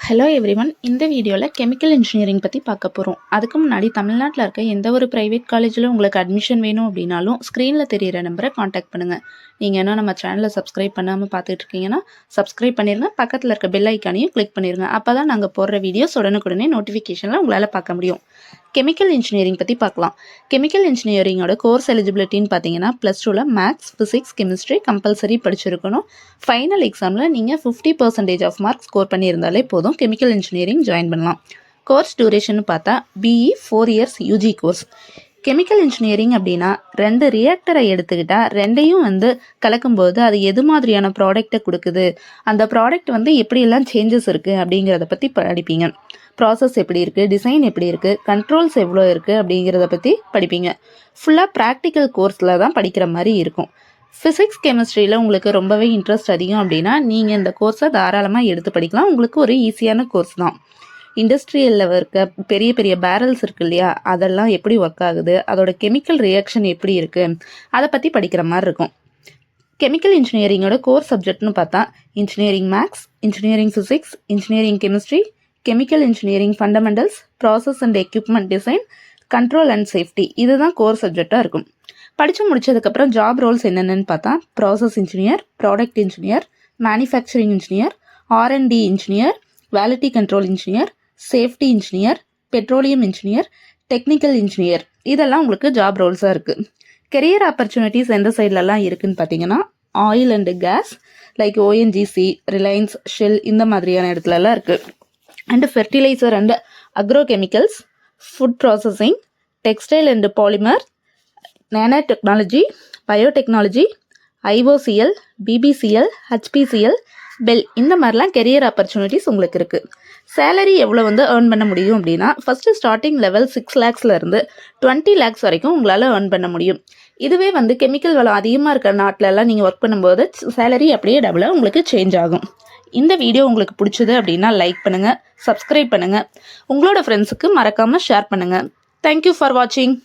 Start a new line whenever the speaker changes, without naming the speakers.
Hello everyone. இந்த வீடியோவில் chemical engineering பற்றி பார்க்க போகிறோம். அதுக்கு முன்னாடி தமிழ்நாட்டில் இருக்க எந்த ஒரு ப்ரைவேட் காலேஜில் உங்களுக்கு அட்மிஷன் வேணும் அப்படின்னாலும் ஸ்க்ரீனில் தெரிகிற நம்பரை காண்டாக்ட் பண்ணுங்கள். நீங்கள் என்ன நம்ம சேனலை சப்ஸ்கிரைப் பண்ணாமல் பார்த்துட்டு இருக்கீங்கன்னா சப்ஸ்கிரைப் பண்ணிடுங்க. பக்கத்தில் இருக்க பெல் ஐக்கானையும் கிளிக் பண்ணிடுங்க. அப்போ தான் நாங்கள் போடுற வீடியோஸ் உடனுக்குடனே நோட்டிஃபிகேஷனில் உங்களால் பார்க்க முடியும். கெமிக்கல் இன்ஜினியரிங் பற்றி பார்க்கலாம். கெமிக்கல் இன்ஜினியரிங்கோட கோர்ஸ் எலிஜிபிலிட்டின்னு பார்த்தீங்கன்னா +2ல் மேக்ஸ், ஃபிசிக்ஸ், கெமிஸ்ட்ரி கம்பல்சரி படிச்சிருக்கணும். ஃபைனல் எக்ஸாமில் நீங்கள் 50% ஆஃப் மார்க் ஸ்கோர் பண்ணியிருந்தாலே போதும் கெமிக்கல் இன்ஜினியரிங் ஜாயின் பண்ணலாம். கோர்ஸ் டியூரேஷன் பார்த்தா BE 4 years UG course. Chemical engineering அப்படின்னா 2 ரியாக்டரை எடுத்துக்கிட்டால் ரெண்டையும் கலக்கும்போது அது எது மாதிரியான ப்ராடக்டை கொடுக்குது, அந்த ப்ராடக்ட் எப்படியெல்லாம் சேஞ்சஸ் இருக்குது அப்படிங்கிறத பற்றி படிப்பீங்க. ப்ராசஸ் எப்படி இருக்குது, டிசைன் எப்படி இருக்குது, கண்ட்ரோல்ஸ் எவ்வளோ இருக்குது அப்படிங்கிறத பற்றி படிப்பீங்க. ஃபுல்லாக ப்ராக்டிக்கல் கோர்ஸில் தான் படிக்கிற மாதிரி இருக்கும். ஃபிசிக்ஸ், கெமிஸ்ட்ரியில் உங்களுக்கு ரொம்பவே இன்ட்ரெஸ்ட் அதிகம் அப்படின்னா நீங்கள் இந்த கோர்ஸை தாராளமாக எடுத்து படிக்கலாம். உங்களுக்கு ஒரு ஈஸியான கோர்ஸ் தான். இண்டஸ்ட்ரியலில் இருக்க பெரிய பெரிய பேரல்ஸ் இருக்கு இல்லையா, அதெல்லாம் எப்படி ஒர்க் ஆகுது, அதோட கெமிக்கல் ரியாக்ஷன் எப்படி இருக்குது, அதை பற்றி படிக்கிற மாதிரி இருக்கும். கெமிக்கல் இன்ஜினியரிங்கோட கோர் சப்ஜெக்ட்னு பார்த்தா engineering maths, engineering physics, engineering chemistry, chemical engineering fundamentals, process and equipment design, control and safety, இதுதான் கோர் சப்ஜெக்டாக இருக்கும். படித்து முடிச்சதுக்கப்புறம் ஜாப் ரோல்ஸ் என்னென்னு பார்த்தா process engineer, product engineer, manufacturing engineer, R&D engineer, quality control engineer, safety engineer, petroleum engineer, technical engineer, இதெல்லாம் உங்களுக்கு job ரோல்ஸாக இருக்குது. கெரியர் ஆப்பர்ச்சுனிட்டிஸ் எந்த சைட்லலாம் இருக்குதுன்னு பார்த்தீங்கன்னா oil and gas like ONGC, Reliance, Shell இந்த மாதிரியான இடத்துலலாம் இருக்குது. And fertilizer and agrochemicals, food processing, textile and polymer, nano technology, biotechnology, IOCL, BBCL, HPCL, BEL, இந்த மாதிரிலாம் கெரியர் ஆப்பர்ச்சுனிட்டிஸ் உங்களுக்கு இருக்குது. சேலரி எவ்வளோ ஏர்ன் பண்ண முடியும் அப்படின்னா ஃபஸ்ட்டு ஸ்டார்டிங் லெவல் 6 lakhsலேருந்து 20 lakhs வரைக்கும் உங்களால் ஏர்ன் பண்ண முடியும். இதுவே கெமிக்கல் வளம் அதிகமாக இருக்கிற நாட்டிலலாம் நீங்கள் ஒர்க் பண்ணும்போது சேலரி அப்படியே டபுளாக உங்களுக்கு சேஞ்ச் ஆகும். இந்த வீடியோ உங்களுக்கு பிடிச்சது அப்படின்னா லைக் பண்ணுங்கள், சப்ஸ்கிரைப் பண்ணுங்கள், உங்களோட ஃப்ரெண்ட்ஸுக்கு மறக்காமல் ஷேர் பண்ணுங்கள். தேங்க்யூ ஃபார் வாட்சிங்.